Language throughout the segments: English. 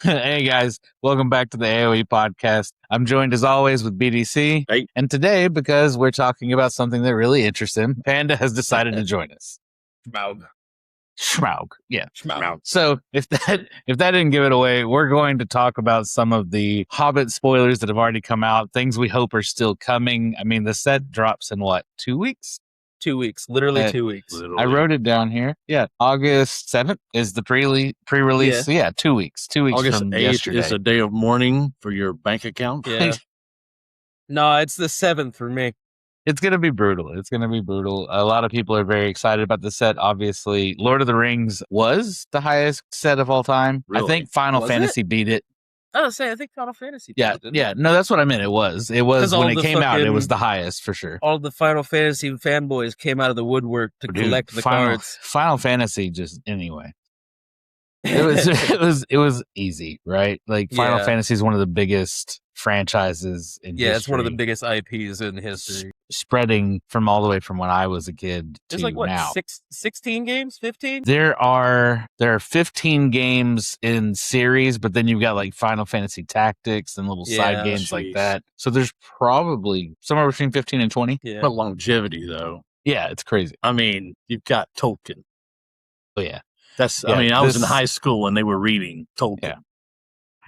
Hey guys, welcome back to the AOE podcast. I'm joined as always with BDC. Hey. And today, because we're talking about something that really interests him, Panda has decided to join us. Schmaug. Yeah. Schmaug. So if that didn't give it away, we're going to talk about some of the Hobbit spoilers that have already come out, things we hope are still coming. I mean, the set drops in what, 2 weeks? 2 weeks, literally 2 weeks. I wrote it down here. Yeah, August 7th is the pre-release. So yeah, 2 weeks. 2 weeks August from 8th yesterday. is a day of mourning for your bank account. Yeah. No, it's the 7th for me. It's going to be brutal. A lot of people are very excited about the set. Obviously, Lord of the Rings was the highest set of all time. Really? I think Final Fantasy beat it. I think Final Fantasy. Yeah. No, that's what I meant. It was when it came out. It was the highest for sure. All the Final Fantasy fanboys came out of the woodwork to collect the cards. Final Fantasy, just anyway. It was easy, right? Like Final Fantasy is one of the biggest franchises in history. It's one of the biggest IPs in history. Spreading from all the way from when I was a kid to There's like what, now. 16 games, 15? There are 15 games in series, but then you've got like Final Fantasy Tactics and little side games like that. So there's probably somewhere between 15 and 20. Yeah. But longevity, though. Yeah, it's crazy. I mean, you've got Tolkien. Oh yeah. I was in high school when they were reading Tolkien. Yeah.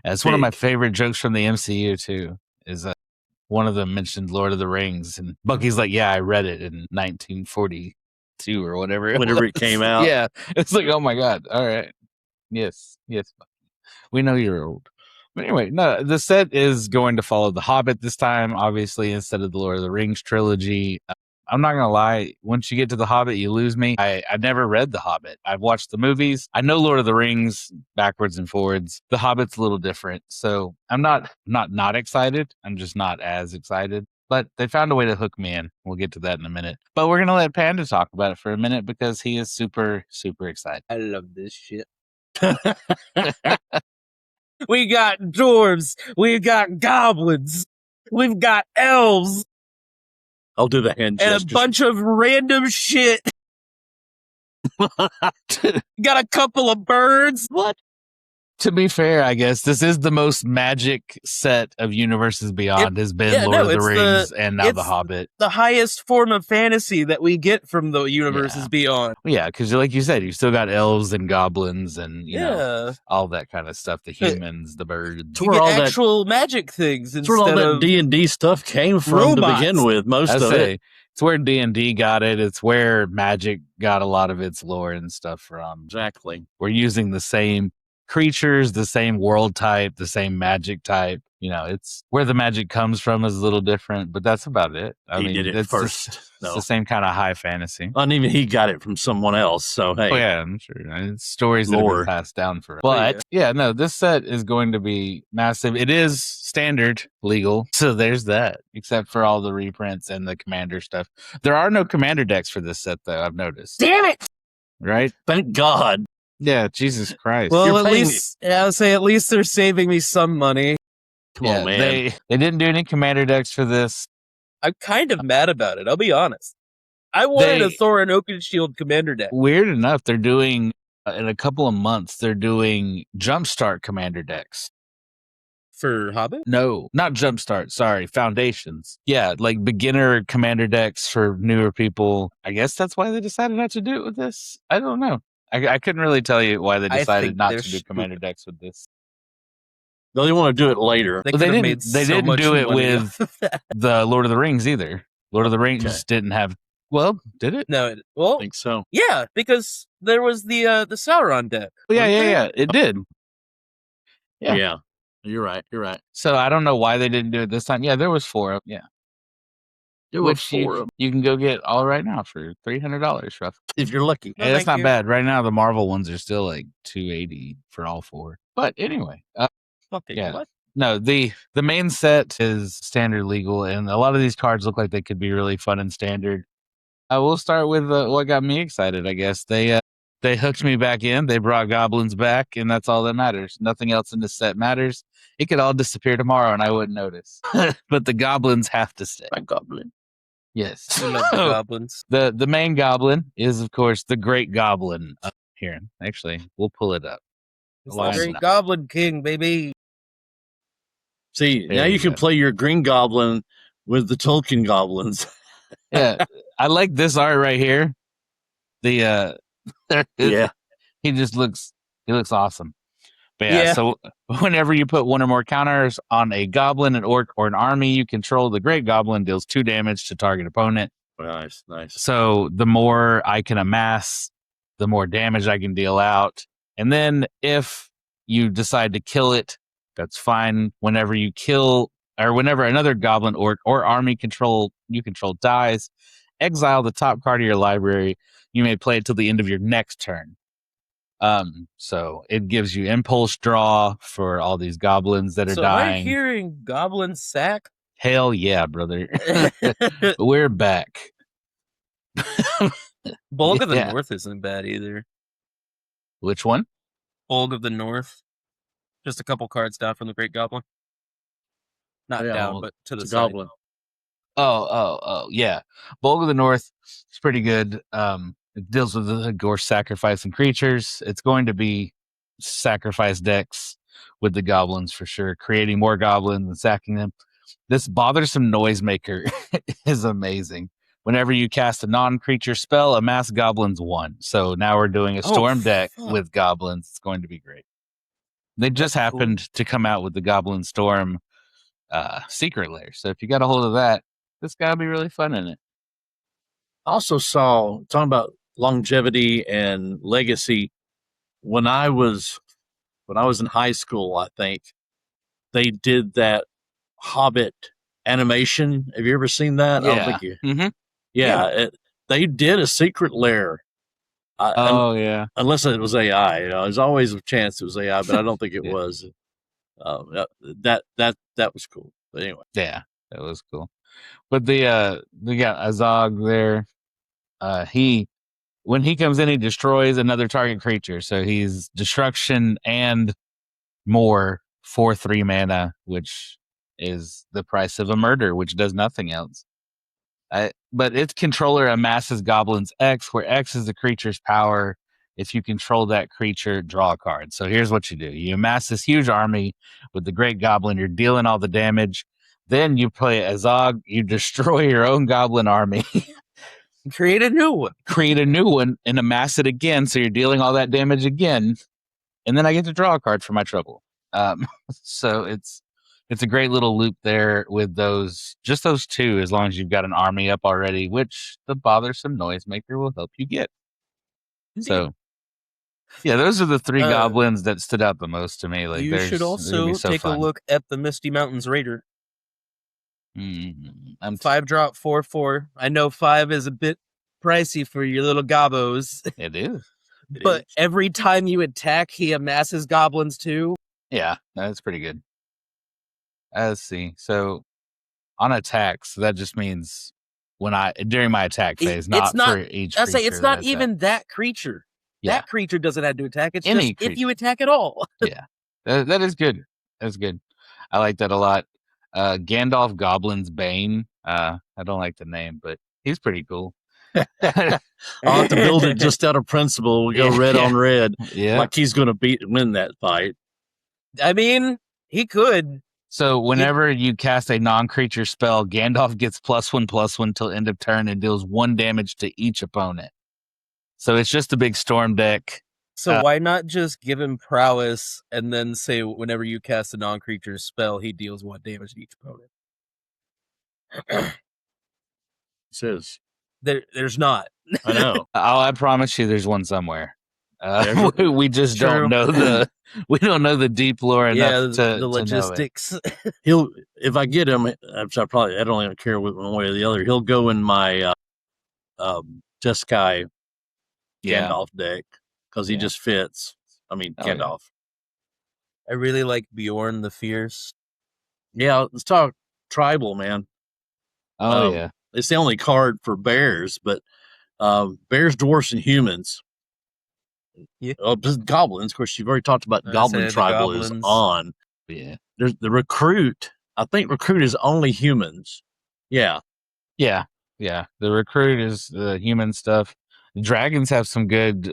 That's one of my favorite jokes from the MCU too, is one of them mentioned Lord of the Rings, and Bucky's like, yeah, I read it in 1942 or whatever. Whenever it came out. Yeah. It's like, oh my God. All right. Yes, Bucky. We know you're old. But anyway, no, the set is going to follow The Hobbit this time, obviously, instead of the Lord of the Rings trilogy. I'm not going to lie. Once you get to The Hobbit, you lose me. I never read The Hobbit. I've watched the movies. I know Lord of the Rings backwards and forwards. The Hobbit's a little different. So I'm not excited. I'm just not as excited. But they found a way to hook me in. We'll get to that in a minute. But we're going to let Panda talk about it for a minute because he is super, super excited. I love this shit. We got dwarves. We got goblins. We've got elves. I'll do the hand gestures. And a bunch of random shit. Got a couple of birds. What? To be fair, I guess this is the most magic set of Universes Beyond has been Lord of the Rings and now The Hobbit. The highest form of fantasy that we get from the Universes Beyond. Yeah, because like you said, you still got elves and goblins and you know all that kind of stuff. The humans, the birds. You get actual magic things. That's where all that D&D stuff came from to begin with. Most of it. It's where D&D got it. It's where magic got a lot of its lore and stuff from. Exactly. We're using the same creatures, the same world type, the same magic type. You know, it's where the magic comes from is a little different, but that's about it. He did it first. It's the same kind of high fantasy. And even he got it from someone else. So, hey. Oh, yeah, I'm sure. It's stories that have been passed down for us. But, this set is going to be massive. It is standard legal. So there's that, except for all the reprints and the commander stuff. There are no commander decks for this set, though, I've noticed. Damn it! Right? Thank God. Yeah, Jesus Christ. Well, at least they're saving me some money. Come on, man. They didn't do any commander decks for this. I'm kind of mad about it, I'll be honest. I wanted a Thorin Oakenshield commander deck. Weird enough, they're doing, in a couple of months, they're doing Jumpstart commander decks. For Hobbit? No, not Jumpstart. Sorry, Foundations. Yeah, like beginner commander decks for newer people. I guess that's why they decided not to do it with this. I don't know. I couldn't really tell you why they decided not to do commander decks with this. No, they want to do it later. They didn't do it with the Lord of the Rings either. Lord of the Rings didn't have. Well, did it? No. I think so. Yeah, because there was the Sauron deck. Yeah. It did. Yeah. You're right. So I don't know why they didn't do it this time. Yeah, there was 4 of them. Yeah. Which you can go get all right now for $300 roughly. If you're lucky. Hey, that's not bad. Right now, the Marvel ones are still like $280 for all 4. But anyway, what? No, the main set is standard legal, and a lot of these cards look like they could be really fun and standard. We'll start with what got me excited. I guess they hooked me back in. They brought goblins back, and that's all that matters. Nothing else in this set matters. It could all disappear tomorrow, and I wouldn't notice. But the goblins have to stay. My goblin. Yes. I love the goblins. The main goblin is, of course, the Great Goblin. Here, actually, we'll pull it up. It's Why the Great not? Goblin King, baby. See, There now you you can go. play your Green Goblin with the Tolkien goblins. Yeah, I like this art right here. The Yeah. he looks awesome. But yeah, Yeah. so whenever you put one or more counters on a goblin, an orc, or an army you control, the Great Goblin deals 2 damage to target opponent. Nice. So the more I can amass, the more damage I can deal out. And then if you decide to kill it, that's fine. Whenever you kill, or whenever another goblin, orc, or army you control dies, exile the top card of your library. You may play it till the end of your next turn. So it gives you impulse draw for all these goblins that are So am I dying. hearing Goblin Sack? Hell yeah, brother. We're back. Bulk of the Yeah. North isn't bad either. Which one? Bulk of the North. Just a couple cards down from the Great Goblin. Not down, but to the it's a side. goblin. Oh, yeah. Bulk of the North is pretty good. It deals with the gore sacrificing creatures. It's going to be sacrifice decks with the goblins for sure, creating more goblins and sacking them. This bothersome noisemaker is amazing. Whenever you cast a non-creature spell, amass goblins 1. So now we're doing a storm deck with goblins. It's going to be great. They just happened to come out with the Goblin Storm secret lair. So if you got a hold of that, this guy will be really fun in it. I also saw, talking about longevity and legacy, when I was in high school, I think they did that Hobbit animation. Have you ever seen that? Yeah. I don't think you. Mm-hmm. Yeah, they did a secret lair. Yeah. Unless it was AI. There's always a chance it was AI, but I don't think it was. That was cool. But anyway, yeah, that was cool. But we got Azog there. When he comes in, he destroys another target creature. So he's destruction and more for 3 mana, which is the price of a murder, which does nothing else. But its controller amasses goblins X, where X is the creature's power. If you control that creature, draw a card. So here's what you do. You amass this huge army with the Great Goblin. You're dealing all the damage. Then you play Azog. You destroy your own goblin army. Create a new one. And amass it again. So you're dealing all that damage again. And then I get to draw a card for my trouble. So it's a great little loop there with those 2, as long as you've got an army up already, which the bothersome noisemaker will help you get. Indeed. So yeah, those are the 3 goblins that stood out the most to me. Like, you should also take a look at the Misty Mountains Raider. 5-drop 4/4. I know 5 is a bit pricey for your little gobos. It is. But every time you attack, he amasses goblins too. Yeah, that's pretty good. Let's see. So on attacks, that just means during my attack phase, not for each creature. I say it's not even that creature. Yeah. That creature doesn't have to attack. It's Any just creature. if you attack at all. Yeah. That is good. That's good. I like that a lot. Gandalf Goblin's Bane. I don't like the name, but he's pretty cool. I'll have to build it just out of principle. We go red on red. Yeah. Like he's going to win that fight. I mean, he could. So whenever you cast a non-creature spell, Gandalf gets +1/+1 till end of turn and deals 1 damage to each opponent. So it's just a big storm deck. So why not just give him prowess and then say whenever you cast a non-creature spell, he deals 1 damage to each opponent? It says there's not. I know. I promise you, there's one somewhere. We just don't know we don't know the deep lore enough to the logistics. He'll, if I get him, I don't even care one way or the other. He'll go in my Jeskai Gandalf deck because he just fits. I mean, Gandalf. I really like Bjorn the Fierce. Yeah, let's talk tribal, man. Yeah. It's the only card for bears, but bears, dwarfs, and humans. Yeah. Goblins. Of course, you've already talked about goblin tribal is on. Yeah. There's the recruit. I think recruit is only humans. Yeah. Yeah. Yeah. The recruit is the human stuff. Dragons have some good,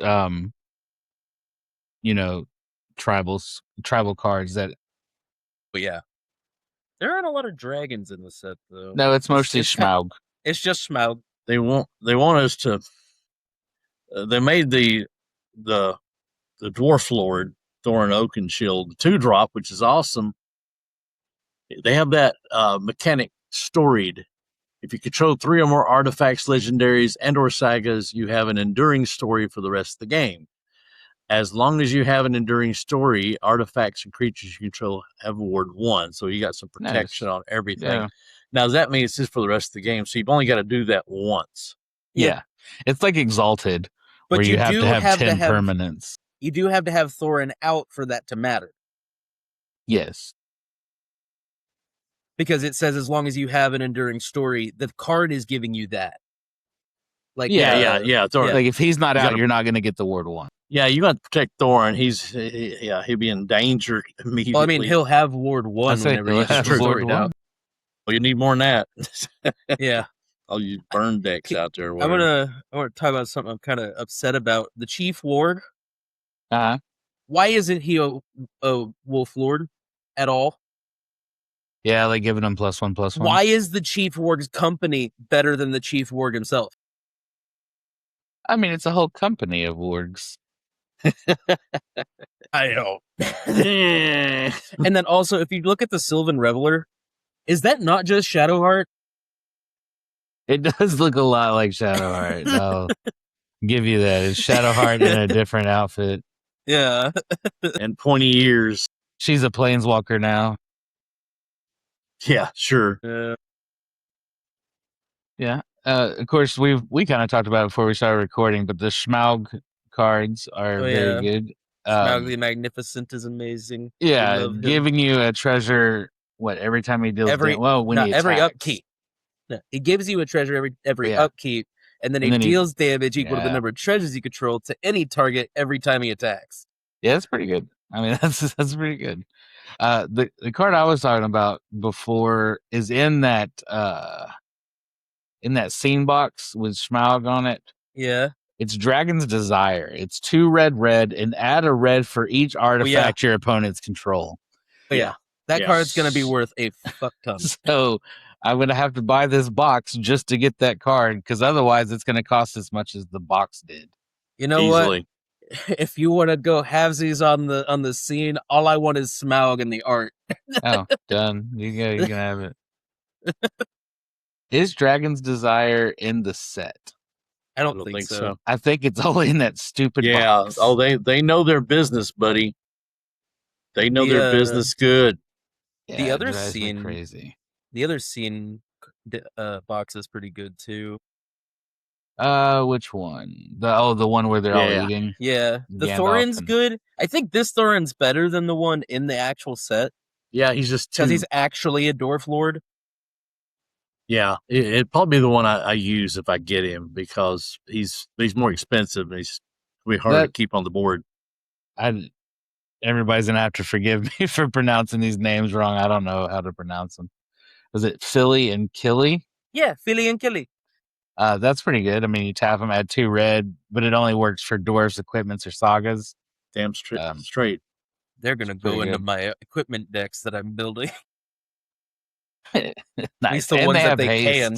tribal cards that. But yeah, there aren't a lot of dragons in the set though. No, it's mostly Smaug. It's just Smaug. They want us to. They made the dwarf lord Thorin Oakenshield 2-drop, which is awesome. They have that mechanic storied. If you control 3 or more artifacts, legendaries, and/or sagas, you have an enduring story for the rest of the game. As long as you have an enduring story, artifacts and creatures you control have Ward 1. So you got some protection on everything. Yeah. Now, does that mean it's just for the rest of the game? So you've only got to do that once. Yeah. It's like Exalted, but where you have to have 10 permanents. You do have to have Thorin out for that to matter. Yes. Because it says as long as you have an enduring story, the card is giving you that. Like yeah. Like if he's not out, you're not going to get the Ward 1. Yeah, you got to protect Thorin. He'll be in danger immediately. Well, I mean, he'll have Ward 1 whenever he's storied out. Well, you need more than that. Yeah. All you burn decks out there. I want to talk about something I'm kind of upset about. The Chief Ward. Why isn't he a Wolf Lord at all? Yeah, like giving him +1/+1. Why is the Chief Warg's company better than the Chief Warg himself? I mean, it's a whole company of wargs. I know. And then also, if you look at the Sylvan Reveler, is that not just Shadowheart? It does look a lot like Shadowheart. I'll give you that. It's Shadowheart in a different outfit. Yeah. And pointy ears. She's a planeswalker now. Yeah, sure. Yeah. Of course, we kind of talked about it before we started recording, but the Smaug cards are very good. Smaug the Magnificent is amazing. Yeah, giving you a treasure. Every time he deals every upkeep. No, it gives you a treasure every upkeep, and then it deals damage equal to the number of treasures you control to any target every time he attacks. Yeah, that's pretty good. I mean, that's pretty good. The card I was talking about before is in that scene box with Smaug on it. Yeah. It's Dragon's Desire. It's 2 red, and add a red for each artifact your opponents control. Yeah. That card's going to be worth a fuck ton. So I'm going to have to buy this box just to get that card, because otherwise it's going to cost as much as the box did. You know what? If you want to go halvesies on the scene, all I want is Smaug and the art. Oh, done. You can have it. Is Dragon's Desire in the set? I don't think so. I think it's only in that stupid box. Oh, they know their business, buddy. They know their business good. Yeah, the other scene crazy. The other scene box is pretty good too. Which one? The one where they're all eating. Yeah, the Thorin's good. I think this Thorin's better than the one in the actual set. Yeah, he's just because he's actually a Dwarf Lord. Yeah, it'd probably be the one I use if I get him, because he's more expensive and he's really hard to keep on the board. Everybody's gonna have to forgive me for pronouncing these names wrong. I don't know how to pronounce them. Was it Philly and Killy? Yeah, Philly and Killy. That's pretty good. I mean, you tap them, add 2 red, but it only works for dwarves, equipments, or sagas. Damn straight. They're gonna go into my equipment decks that I'm building. Nice. At least the ones that they can.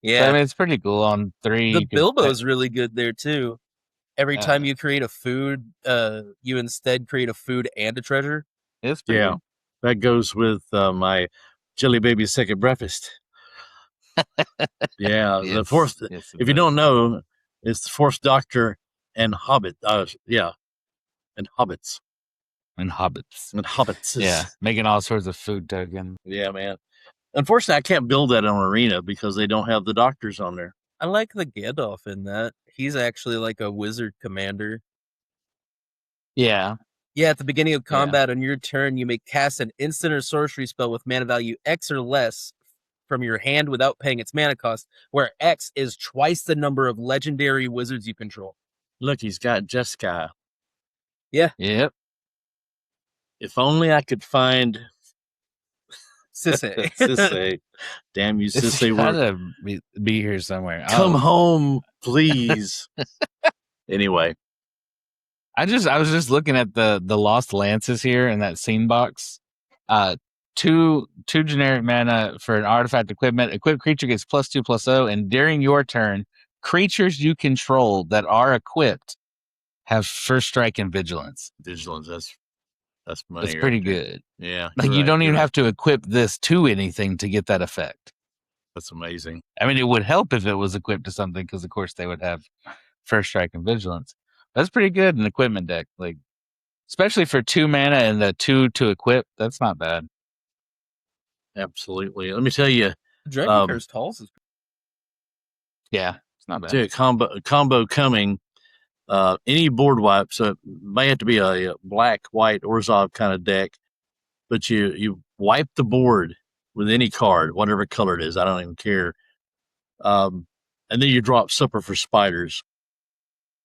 Yeah, so, I mean, it's pretty cool on 3. The Bilbo's really good there too. Every time you create a food, you instead create a food and a treasure. It's pretty good. That goes with my Jelly Baby's second breakfast. Yeah, the fourth. If you don't know, it's the Fourth Doctor and Hobbit. And Hobbits. And Hobbits. Yeah, making all sorts of food tokens. Yeah, man. Unfortunately, I can't build that on Arena because they don't have the doctors on there. I like the Gandalf in that. He's actually like a wizard commander. Yeah. Yeah, at the beginning of combat on your turn, you may cast an instant or sorcery spell with mana value X or less from your hand without paying its mana cost, where X is twice the number of legendary wizards you control. Look, he's got Jeskai. Yeah. Yep. If only I could find Sissay. Sissay. Damn you, Sissay. It's gotta be here somewhere. Come home, please. Anyway. I was just looking at the Lost Lances here in that scene box. Two generic mana for an artifact equipment. Equipped creature gets +2/+0, and during your turn, creatures you control that are equipped have first strike and vigilance. Vigilance, that's money. That's pretty right there. good. Yeah. Like you don't even have to equip this to anything to get that effect. That's amazing. I mean, it would help if it was equipped to something because, of course, they would have first strike and vigilance. That's pretty good in equipment deck, like especially for 2 mana and the 2 to equip. That's not bad. Absolutely. Let me tell you, Dragon Curse Halls is Yeah, it's not bad. a combo coming. Any board wipe, so it may have to be a black, white, Orzhov kind of deck, but you wipe the board with any card, whatever color it is. I don't even care. And then you drop Supper for Spiders.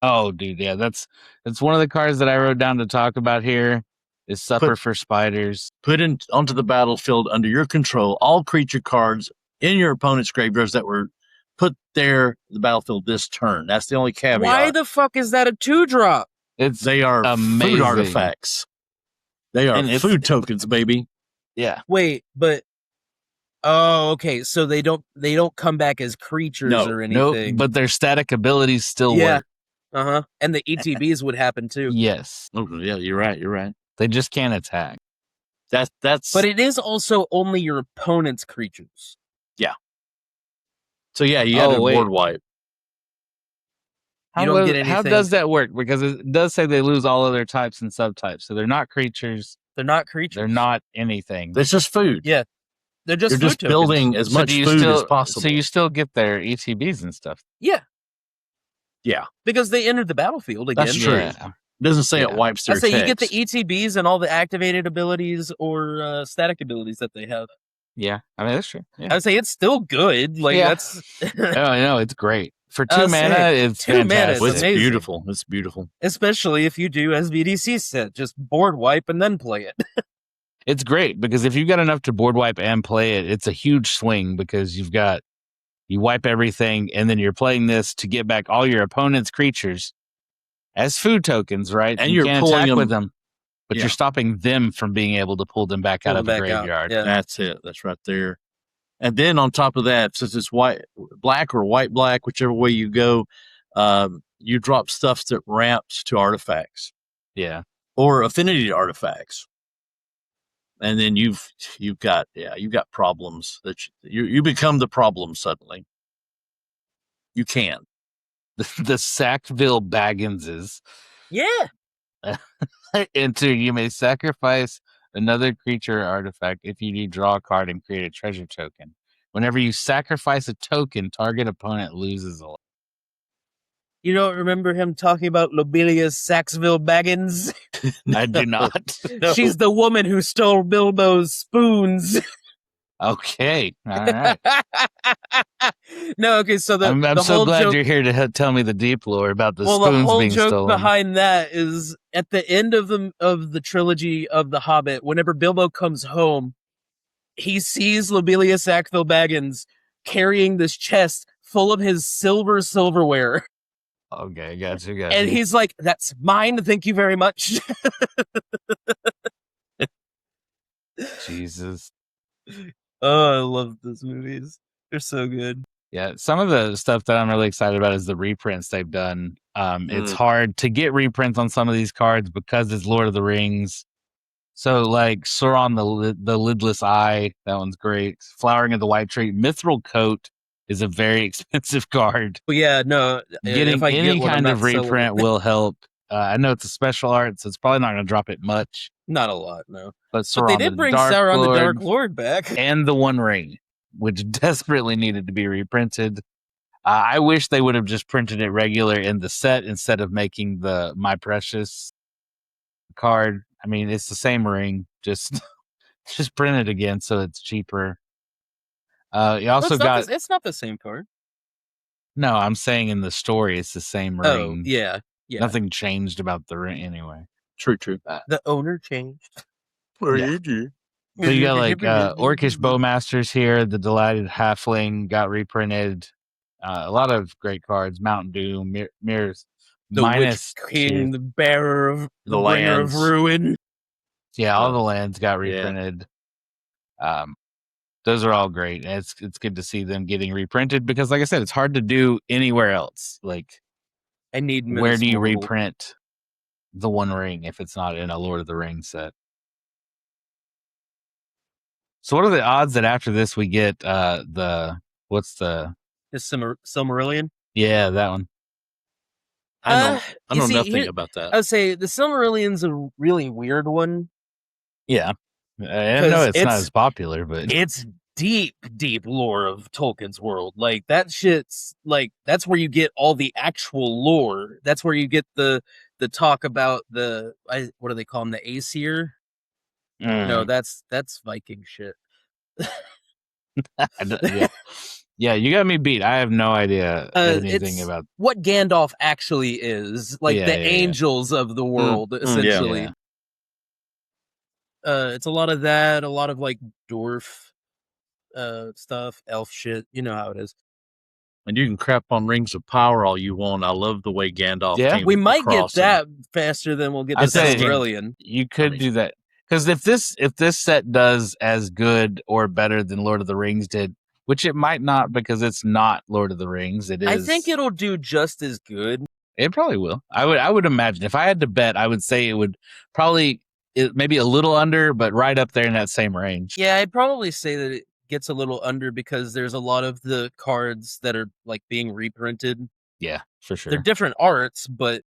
Oh, dude, yeah, that's one of the cards that I wrote down to talk about here. Is Supper for Spiders. Put onto the battlefield under your control all creature cards in your opponent's graveyards that were put there the battlefield this turn. That's the only caveat. Why the fuck is that a 2-drop? They are amazing. Food artifacts. They are food tokens, baby. Yeah. Wait, but oh, okay. So they don't come back as creatures or anything. Nope, but their static abilities still work. Uh-huh. And the ETBs would happen too. Yes. Oh, yeah, you're right. They just can't attack. That's But it is also only your opponent's creatures. Yeah. So yeah, you got a board wipe. You don't get anything. How does that work? Because it does say they lose all of their types and subtypes. So they're not creatures. They're not creatures. They're not anything. It's just food. Yeah. They're just You're just building as much food as possible. So you still get their ETBs and stuff. Yeah. Yeah. Because they entered the battlefield again. That's true. Yeah. It doesn't say it wipes their I say text. you get the ETBs and all the activated abilities or static abilities that they have. Yeah. I mean, that's true. Yeah. I would say it's still good. Like that's no, it's great. For 2 mana, it's 2 mana fantastic. is It's amazing. beautiful. It's beautiful. Especially if you do SVDC set, just board wipe and then play it. It's great because if you've got enough to board wipe and play it, it's a huge swing because you wipe everything and then you're playing this to get back all your opponent's creatures as food tokens, right? And you you're can't pulling attack them, with them, but you're stopping them from being able to pull them back out of the graveyard. Yeah. That's it. That's right there. And then on top of that, since it's black or white-black, whichever way you go, you drop stuff that ramps to artifacts. Yeah. Or affinity artifacts. And then you've got problems that you become the problem suddenly. You can. The Sackville Bagginses. Yeah. Enter, you may sacrifice another creature or artifact if you do draw a card and create a treasure token. Whenever you sacrifice a token, target opponent loses a life. You don't remember him talking about Lobelia's Saxville Baggins? I do not. No. She's the woman who stole Bilbo's spoons. Okay. All right. No, okay, so I'm the so whole glad joke, you're here to tell me the deep lore about the the spoons whole being joke stolen. behind that is at the end of the trilogy of The Hobbit, whenever Bilbo comes home, he sees Lobelia Sackville Baggins carrying this chest full of his silverware. Okay, gotcha. And he's like, "That's mine, thank you very much." Jesus. Oh, I love those movies. They're so good. Yeah, some of the stuff that I'm really excited about is the reprints they've done. It's hard to get reprints on some of these cards because it's Lord of the Rings. So, like Sauron the Lidless Eye, that one's great. Flowering of the White Tree, Mithril Coat is a very expensive card. But yeah, no, Getting any kind of reprint will help. I know it's a special art, so it's probably not going to drop it much. Not a lot, no. But But they did bring Sauron the Dark Lord back. and the One Ring, which desperately needed to be reprinted. I wish they would have just printed it regular in the set instead of making the My Precious card. I mean, it's the same ring, just print it again so it's cheaper. You also It's not the same card. No, I'm saying in the story it's the same ring. Oh, yeah. Nothing changed about the ring anyway. True. The owner changed. Yeah. So you got like Orcish Bowmasters here, the Delighted Halfling got reprinted. A lot of great cards, Mountain Dew, The minus Witch King, two. the bearer of The bringer of lands. ruin. Yeah, all Oh, the lands got yeah. reprinted. Those are all great. And it's good to see them getting reprinted because, like I said, it's hard to do anywhere else. Like, I need where do you Minas Morgul. reprint the One Ring if it's not in a Lord of the Rings set? So, what are the odds that after this we get what's the Silmarillion? Yeah, that one. I you know see, nothing about that. I would say the Silmarillion's a really weird one. Yeah, I know it's not it's- as popular, but It's deep, deep lore of Tolkien's world. Like that shit's like that's where you get all the actual lore. That's where you get the talk about what do they call them? The Aesir? No, that's Viking shit. yeah, yeah, you got me beat. I have no idea anything It's about what Gandalf actually is, like Yeah, the yeah, yeah. angels of the world, essentially. It's a lot of that, a lot of like dwarf stuff, elf shit. You know how it is. And you can crap on Rings of Power all you want. I love the way Gandalf came We might get across that faster than we'll get the I'd say Silmarillion. You could do that because if this set does as good or better than Lord of the Rings did, which it might not because it's not Lord of the Rings, it is. I think it'll do just as good. It probably will. I would imagine if I had to bet, I would say it would probably maybe a little under, but right up there in that same range. Yeah, I'd probably say that it gets a little under because there's a lot of the cards that are like being reprinted. Yeah, for sure. They're different arts, but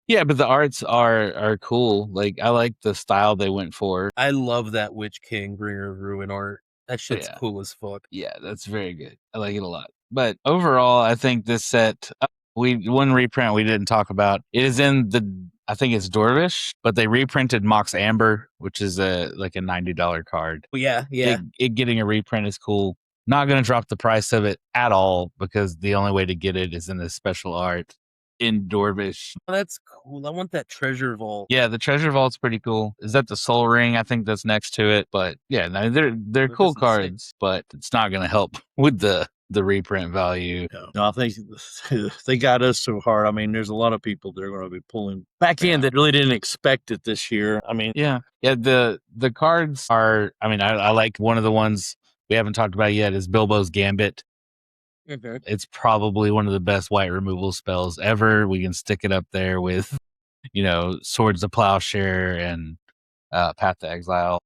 yeah, but the arts are cool. Like I like the style they went for. I love that Witch King Bringer of Ruin art. That shit's cool as fuck. Yeah, that's very good. I like it a lot. But overall, I think this set one reprint we didn't talk about. It is in I think it's Dwarvish, but they reprinted Mox Amber, which is like a $90 card. Well, yeah. It getting a reprint is cool. Not going to drop the price of it at all because the only way to get it is in this special art in Dwarvish. Oh, that's cool. I want that treasure vault. Yeah, the treasure vault's pretty cool. Is that the Soul Ring? I think that's next to it. But yeah, no, they're cool cards, but it's not going to help with the reprint value. No, I think they got us so hard. I mean, there's a lot of people that are going to be pulling back in that really didn't expect it this year. I mean, yeah. The cards are. I mean, I like one of the ones we haven't talked about yet is Bilbo's Gambit. Mm-hmm. It's probably one of the best white removal spells ever. We can stick it up there with, Swords of Plowshare and Path to Exile.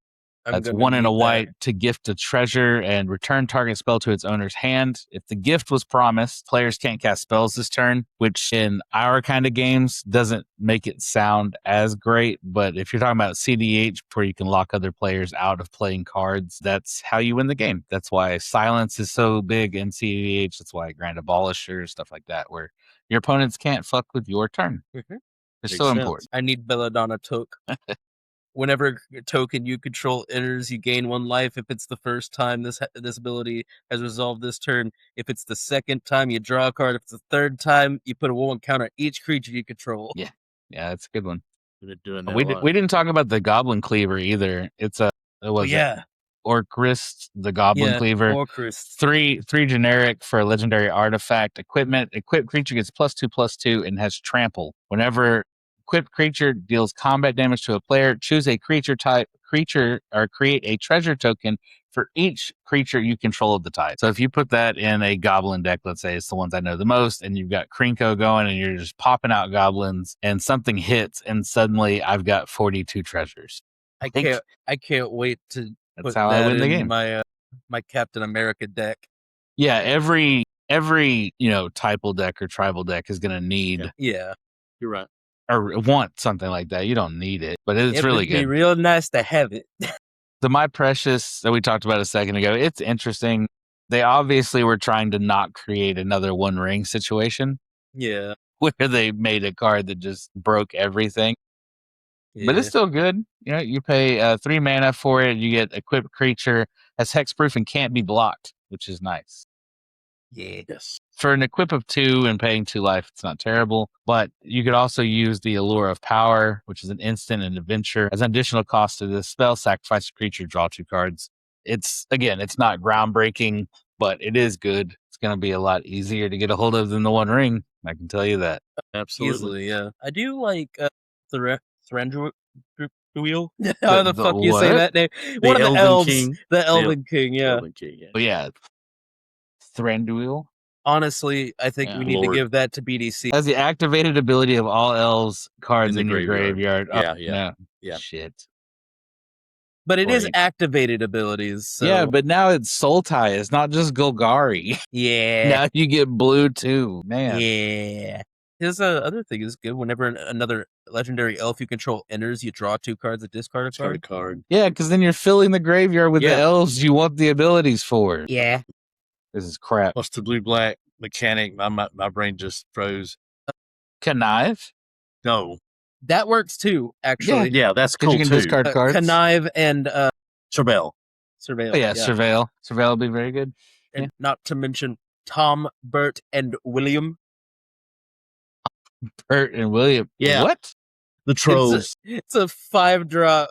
That's 1 and a white to gift a treasure and return target spell to its owner's hand. If the gift was promised, players can't cast spells this turn, which in our kind of games doesn't make it sound as great. But if you're talking about CDH, where you can lock other players out of playing cards, that's how you win the game. That's why silence is so big in CDH. That's why Grand Abolisher, stuff like that, where your opponents can't fuck with your turn. Mm-hmm. It's so important. I need Belladonna Toke. Whenever a token you control enters, you gain 1 life. If it's the first time this ability has resolved this turn, if it's the second time, you draw a card. If it's the third time, you put a 1 counter on each creature you control. Yeah, that's a good one. They're doing that we didn't talk about the Goblin Cleaver either. It's Orcrist, the Goblin Cleaver. Orcrist. 3 generic for a legendary artifact. Equipment. Equipped creature gets +2/+2 and has trample. Whenever equipped creature deals combat damage to a player, choose a creature type or create a treasure token for each creature you control of the type. So if you put that in a goblin deck, let's say it's the ones I know the most, and you've got Krinko going and you're just popping out goblins and something hits and suddenly I've got 42 treasures. I can't wait to That's put how that I win the in game. My Captain America deck. Yeah, every typal deck or tribal deck is going to need Yeah. You're right. or want something like that. You don't need it, but it's really good. It'd be real nice to have it. The My Precious that we talked about a second ago, it's interesting. They obviously were trying to not create another One Ring situation. Yeah. Where they made a card that just broke everything. Yeah. But it's still good. You pay 3 mana for it. You get equipped creature, has hexproof and can't be blocked, which is nice. Yeah. Yes. For an equip of 2 and paying 2 life, it's not terrible. But you could also use the Allure of Power, which is an instant and adventure. As an additional cost to this spell, sacrifice a creature, draw 2 cards. It's not groundbreaking, but it is good. It's going to be a lot easier to get a hold of than the One Ring. I can tell you that. Absolutely. Easily, yeah. I do like Thranduil. How the fuck you say what? that name? The One of the Elven elves. King. The Elven King, yeah. Elven King, yeah. Oh, yeah. Thranduil Honestly, I think Yeah. we need Lord. to give that to BDC. has the activated ability of all elves cards In the in your graveyard. graveyard. Yeah. Shit. But it is Great. activated abilities. So. Yeah, but now it's Sultai. It's not just Golgari. Yeah. Now you get blue too. Man. Yeah. His other thing is good. Whenever another legendary elf you control enters, you draw 2 cards and discard a Discard a card. card. Yeah, because then you're filling the graveyard with the Yeah. elves you want the abilities for. Yeah. This is crap. Plus the blue-black mechanic. My brain just froze. Connive? No. That works too, actually. Yeah, that's Because cool you can too. discard cards. Connive and Charbel. Surveil. Oh, yeah, Surveil. Surveil will be very good. And not to mention Tom, Bert, and William. Bert and William. Yeah. What? The trolls. It's a 5-drop,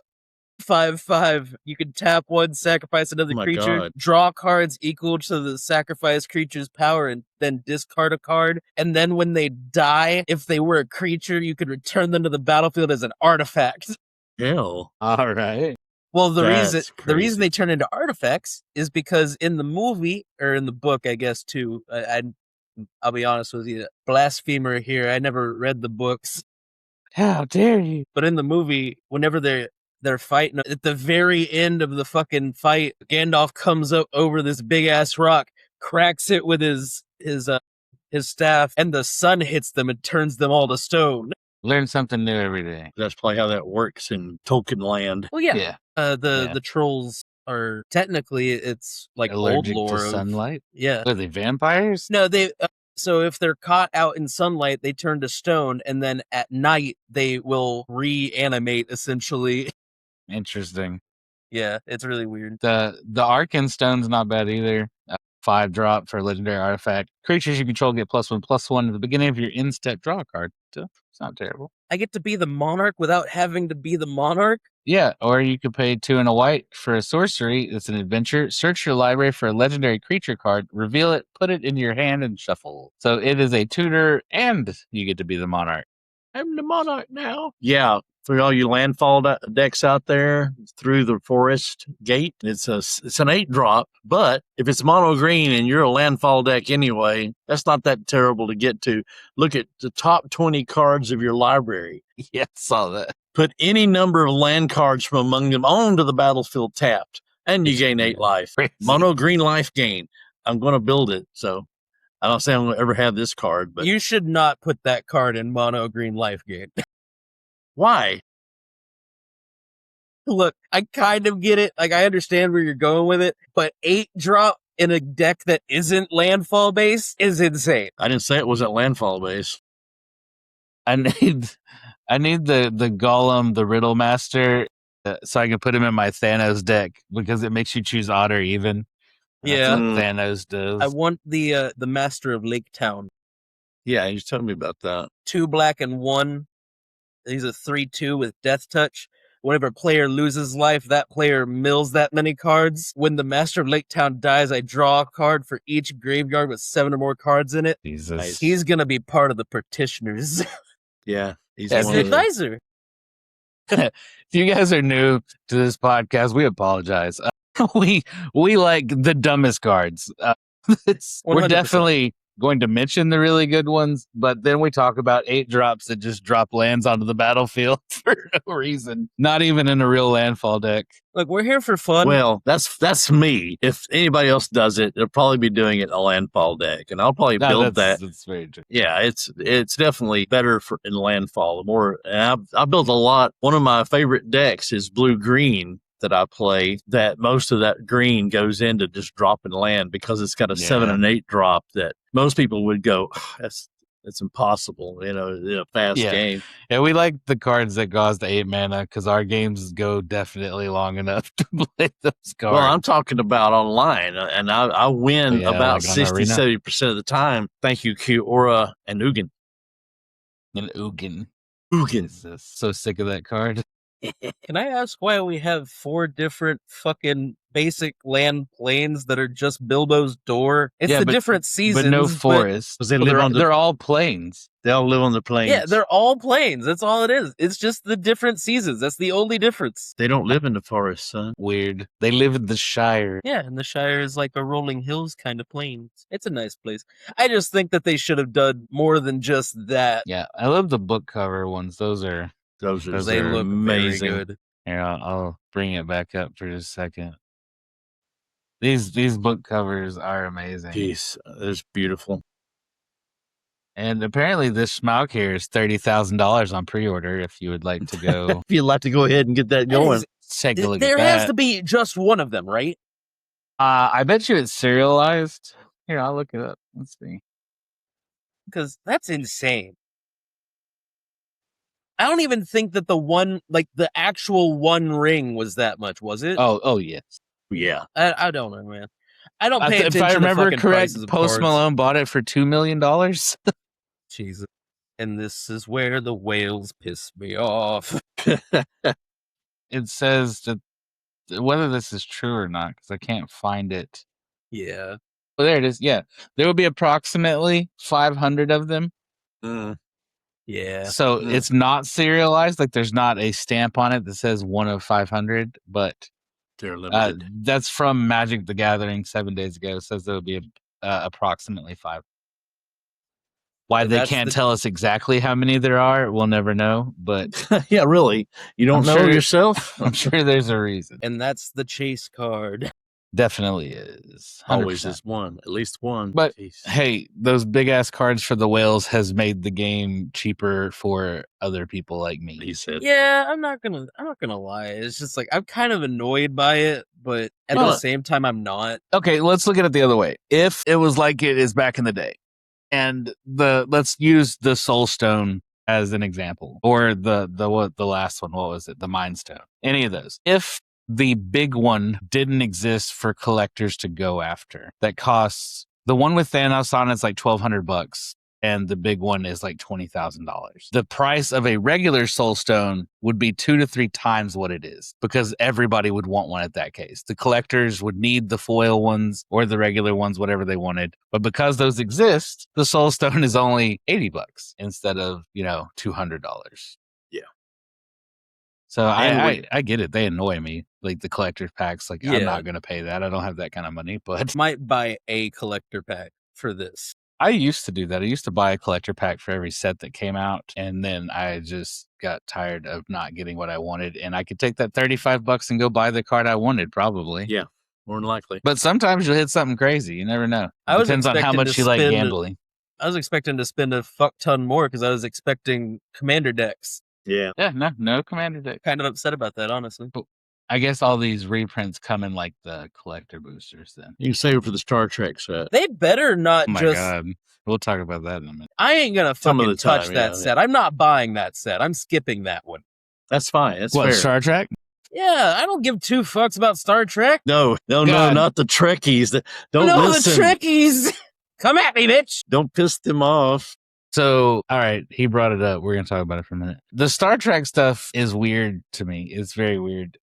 5/5. You can tap 1, sacrifice another Oh my creature, God. draw cards equal to the sacrificed creature's power, and then discard a card. And then when they die, if they were a creature, you could return them to the battlefield as an artifact. Hell. All right. Well, the That's reason crazy. they turn into artifacts is because in the movie, or in the book, I guess too. I'll be honest with you, blasphemer here. I never read the books, How dare you? but in the movie, whenever they're fighting at the very end of the fucking fight, Gandalf comes up over this big ass rock, cracks it with his staff, and the sun hits them and turns them all to stone. Learn something new every day. That's probably how that works in Tolkien land. Well, yeah. Yeah. The trolls are technically it's like Allergic old lore to of- sunlight? Yeah. Are they vampires? No, they. So if they're caught out in sunlight, they turn to stone, and then at night they will reanimate. Essentially, Interesting. yeah, it's really weird. The Arkenstone's not bad either. 5-drop for a legendary artifact. Creatures you control get +1/+1 at the beginning of your in-step draw card. So it's not terrible. I get to be the monarch without having to be the monarch. Yeah, or you could pay 2 and a white for a sorcery. It's an adventure. Search your library for a legendary creature card, reveal it, put it into your hand, and shuffle. So it is a tutor, and you get to be the monarch. I'm the monarch now. Yeah, for all you landfall decks out there, through the forest gate, it's an 8-drop. But if it's mono green and you're a landfall deck anyway, that's not that terrible to get to. Look at the top 20 cards of your library. Yeah, saw that. Put any number of land cards from among them onto the battlefield tapped, and you gain 8 life. Crazy. Mono green life gain. I'm going to build it, so I don't say I'm going to ever have this card, but You should not put that card in mono green life game. why? Look, I kind of get it. Like I understand where you're going with it, but 8-drop in a deck that isn't landfall based is insane. I didn't say it was at landfall base. I need the Golem, the Riddle Master, so I can put him in my Thanos deck because it makes you choose odd or even. That's Yeah. what Thanos does. I want the Master of Lake Town. Yeah, you told me about that. 2 black and 1. He's a 3/2 with Death Touch. Whenever a player loses life, that player mills that many cards. When the Master of Lake Town dies, I draw a card for each graveyard with 7 or more cards in it. Jesus. He's gonna be part of the Petitioners. Yeah, he's That's one He's of an the, advisor. If you guys are new to this podcast, we apologize. We like the dumbest cards. We're 100%. definitely going to mention the really good ones, but then we talk about 8-drops that just drop lands onto the battlefield for no reason. Not even in a real landfall deck. Look, we're here for fun. Well, that's me. If anybody else does it, they'll probably be doing it in a landfall deck, and I'll probably build that. That's very true. Yeah, it's definitely better for in landfall. And I built a lot. One of my favorite decks is blue green that I play. That most of that green goes into just dropping land because it's got a 7 and 8 drop that most people would go, that's impossible. In a fast game. Yeah, we like the cards that cost 8 mana because our games go definitely long enough to play those cards. Well, I'm talking about online, and I win Yeah, about like on 60, Arena. 70% of the time. Thank you, Kiora and Ugin. And Ugin. Ugin. Jesus. So sick of that card. Can I ask why we have 4 different fucking basic land planes that are just Bilbo's door? It's the different seasons, but no forest. Because they're all plains. They all live on the plains. Yeah, they're all plains. That's all it is. It's just the different seasons. That's the only difference. They don't live in the forest, son. Weird. They live in the Shire. Yeah, and the Shire is like a rolling hills kind of plains. It's a nice place. I just think that they should have done more than just that. Yeah, I love the book cover ones. Those they are look amazing. very good. Here, I'll bring it back up for just a second. These book covers are amazing. Jeez, it's beautiful. And apparently this Smaug here is $30,000 on pre-order if you would like to go. If you'd like to go ahead and get that going. Take a look There at that. has to be just one of them, right? I bet you it's serialized. Here, I'll look it up. Let's see. Because that's insane. I don't even think that the actual One Ring was that much, was it? Oh yes. Yeah. I don't know, man. I don't pay attention if I remember to correct, prices of Post cards. Malone bought it for $2 million. Jesus. And this is where the whales piss me off. It says that whether this is true or not, because I can't find it. Yeah. Well, there it is. Yeah, there will be approximately 500 of them. Yeah. So it's not serialized. Like there's not a stamp on it that says 1 of 500, but they're limited. That's from Magic the Gathering 7 days ago. It says there will be approximately 5. Why they can't tell us exactly how many there are, we'll never know. But yeah, really, you don't know yourself. I'm sure there's a reason, and that's the chase card. Definitely is. 100%. Always is one, at least one. But hey, those big ass cards for the whales has made the game cheaper for other people like me. He said, "Yeah, I'm not gonna lie. It's just like I'm kind of annoyed by it, but at the same time, I'm not." Okay, let's look at it the other way. If it was like it is back in the day, and let's use the Soul Stone as an example, or the last one. What was it? The Mind Stone. Any of those. If the big one didn't exist for collectors to go after, that costs, the one with Thanos on it's like $1,200, and the big one is like $20,000. The price of a regular Soul Stone would be 2 to 3 times what it is, because everybody would want one at that case. The collectors would need the foil ones or the regular ones, whatever they wanted. But because those exist, the Soul Stone is only $80 instead of, $200. Yeah. So I get it. They annoy me. Like the collector's packs, like I'm not going to pay that. I don't have that kind of money, but might buy a collector pack for this. I used to do that. I used to buy a collector pack for every set that came out, and then I just got tired of not getting what I wanted, and I could take that $35 and go buy the card I wanted, probably. Yeah, more than likely. But sometimes you'll hit something crazy. You never know. Depends on how much you like gambling. I was expecting to spend a fuck ton more because I was expecting commander decks. Yeah. Yeah, no commander deck. Kind of upset about that, honestly. But I guess all these reprints come in like the collector boosters then. You can save it for the Star Trek set. They better not God. We'll talk about that in a minute. I ain't going to fucking touch that set. I'm not buying that set. I'm skipping that one. That's fine. That's what, fair. Star Trek? Yeah, I don't give 2 fucks about Star Trek. No, not the Trekkies. Don't listen. The Trekkies. Come at me, bitch. Don't piss them off. So, all right, he brought it up. We're going to talk about it for a minute. The Star Trek stuff is weird to me. It's very weird.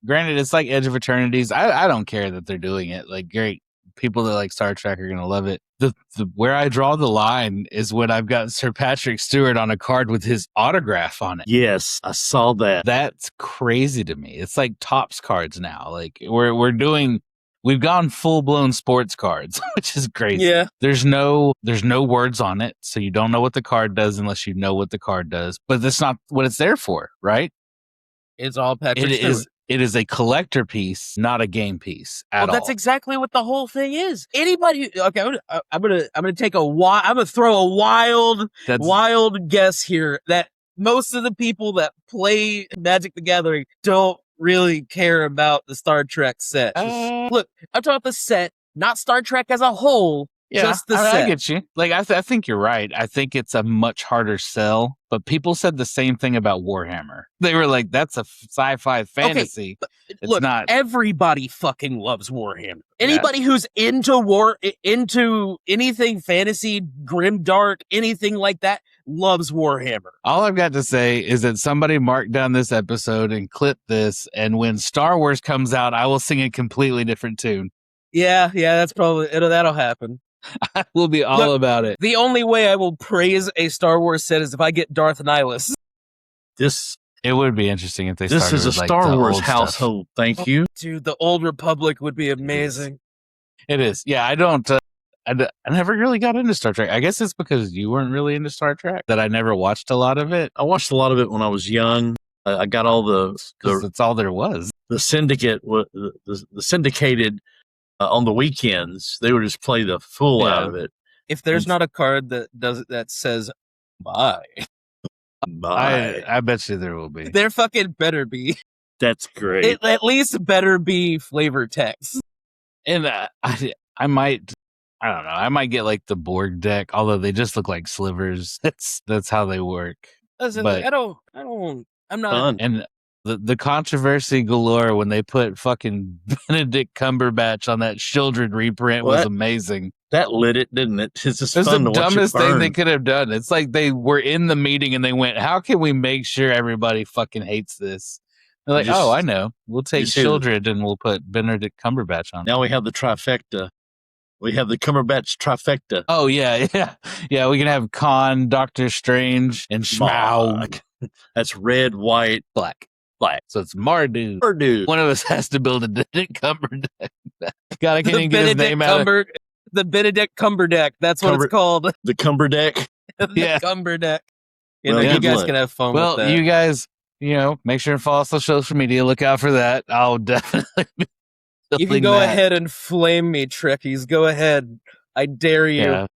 Granted, it's like Edge of Eternities. I don't care that they're doing it. Like, great. People that like Star Trek are going to love it. The where I draw the line is when I've got Sir Patrick Stewart on a card with his autograph on it. Yes, I saw that. That's crazy to me. It's like Topps cards now. Like we've gone full blown sports cards, which is crazy. Yeah. There's no words on it, so you don't know what the card does unless you know what the card does. But that's not what it's there for, right? It's all Patrick Stewart. It is a collector piece, not a game piece at all. That's exactly what the whole thing is. Anybody? Okay, I'm gonna take I'm gonna throw a wild guess here that most of the people that play Magic the Gathering don't really care about the Star Trek set. Look, I'm talking about the set, not Star Trek as a whole. Yeah, just the set. I get you. Like, I think you're right. I think it's a much harder sell, but people said the same thing about Warhammer. They were like, that's a sci-fi fantasy. Okay, look, not. Everybody fucking loves Warhammer. Anybody who's into anything fantasy, grim dark, anything like that, loves Warhammer. All I've got to say is that somebody mark down this episode and clip this, and when Star Wars comes out, I will sing a completely different tune. Yeah, that's probably that'll happen. I will be all about it. The only way I will praise a Star Wars set is if I get Darth Nihilus. It would be interesting if they This started is a with, like, Star the Wars old stuff. household. Thank you. Dude, the Old Republic would be amazing. It is. Yeah, I don't. I never really got into Star Trek. I guess it's because you weren't really into Star Trek that I never watched a lot of it. I watched a lot of it when I was young. I got all Because that's all there was. the syndicate, the syndicated on the weekends. They would just play the fool out of it. If there's not a card that says bye, Bye. I bet you there will be. there fucking better be. That's great. It at least better be flavor text. And I might. I don't know. I might get like the Borg deck, although they just look like slivers. That's how they work. Listen, But- I'm not. Fun. And the controversy galore when they put fucking Benedict Cumberbatch on that Children reprint was What? amazing. That lit it, didn't it? It's just It was fun the to watch dumbest it thing burn. they could have done. It's like they were in the meeting and they went, "How can we make sure everybody fucking hates this?" They're like, Just- "Oh, I know. We'll take see- Children and we'll put Benedict Cumberbatch on." Now we have the trifecta. We have the Cumberbatch trifecta. Oh yeah. We can have Khan, Doctor Strange, and Smaug. That's red, white, Black. black. So it's Mardu. Or dude. One of us has to build a Benedict Cumberbatch. God, I can't even get his name out. The Benedict Cumberdeck. That's what Cumber- it's called. The Cumberdeck. The Yeah. Cumberdeck. You Well, know, you good guys luck. can have fun Well, with that. you guys, make sure and follow us on social media. Look out for that. I'll definitely be You can filming go that. ahead and flame me, Trekkies. Go ahead. I dare you. Yeah.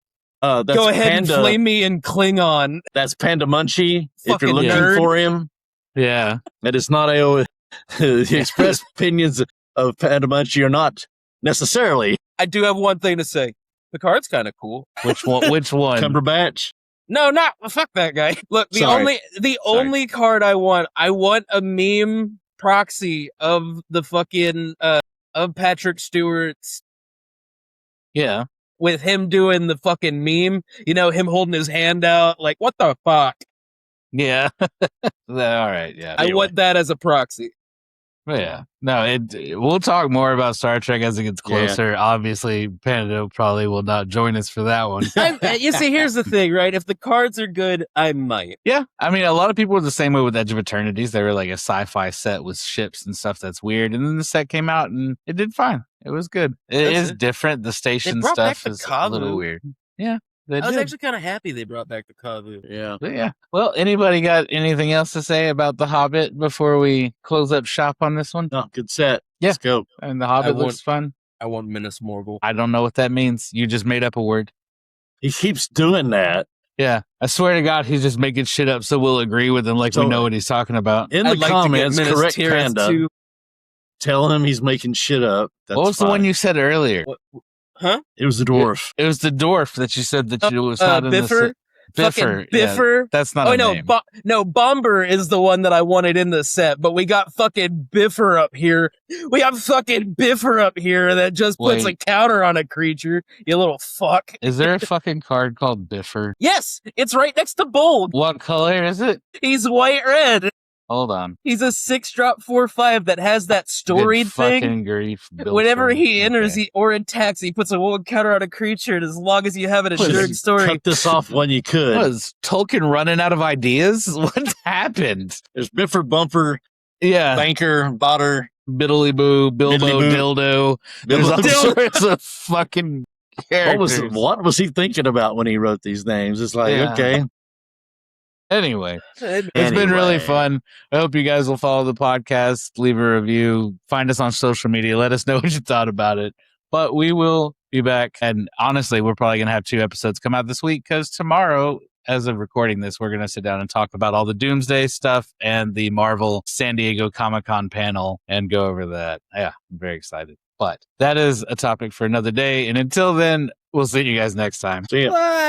That's Go ahead Panda. and flame me in Klingon. That's Panda Munchie. If Fucking you're looking nerd. for him, Yeah. that is not the express opinions of Panda Munchie are not necessarily I do have one thing to say. The card's kind of cool. Which one? Which one? Cumberbatch. No, not fuck that guy. Look, the Sorry. only card I want a meme proxy of the fucking of Patrick Stewart's Yeah. with him doing the fucking meme. You know, him holding his hand out, like what the fuck? Yeah. All right. Yeah. I want that as a proxy. Yeah. No, we'll talk more about Star Trek as it gets Yeah. closer. Obviously, Panda probably will not join us for that one. You see, here's the thing, right? If the cards are good, I might. Yeah. I mean, a lot of people were the same way with Edge of Eternities. They were like a sci-fi set with ships and stuff that's weird. And then the set came out and it did fine. It was good. It That's is it. different. The station brought back stuff the is a little Kavu. weird. Yeah. They I was did. actually kind of happy they brought back the Kavu. Yeah. But yeah. Well, anybody got anything else to say about The Hobbit before we close up shop on this one? No, good set. Yeah. Let's go. And The Hobbit I looks fun. I want Minas Morgul. I don't know what that means. You just made up a word. He keeps doing that. Yeah. I swear to God, he's just making shit up so we'll agree with him like we So- know what he's talking about. In the I'd like comments, to get Minas correct Tirith Panda. too. Tell him he's making shit up. That's What was the fine. one you said earlier? Huh? It was the dwarf. It was the dwarf that you said that you was not in Biffer? the Biffer. Fucking Yeah, Biffer. that's not Oh a no, name. no, Bomber is the one that I wanted in the set, but we got fucking Biffer up here. We got fucking Biffer up here that just puts a Wait. counter on a creature. You little fuck. Is there a fucking card called Biffer? Yes, it's right next to Bold. What color is it? He's white red. Hold on. He's a 6-drop 4/5 that has that storied Good thing. fucking grief. Whenever Biffer. he enters, Okay. or attacks, he puts a one counter on a creature, and as long as you have an assured story, Cut this off when you could. What, is Tolkien running out of ideas? What happened? There's Biffer, Bumper, Yeah. Banker, Botter. Biddly boo, Bilbo, Biddly-boo. dildo. There's all Dildo. sorts of fucking characters. What was he thinking about when he wrote these names? It's like, Yeah. okay. Anyway, it's been really fun. I hope you guys will follow the podcast, leave a review, find us on social media, let us know what you thought about it. But we will be back. And honestly, we're probably going to have 2 episodes come out this week because tomorrow, as of recording this, we're going to sit down and talk about all the Doomsday stuff and the Marvel San Diego Comic-Con panel and go over that. Yeah, I'm very excited. But that is a topic for another day. And until then, we'll see you guys next time. See ya. Bye.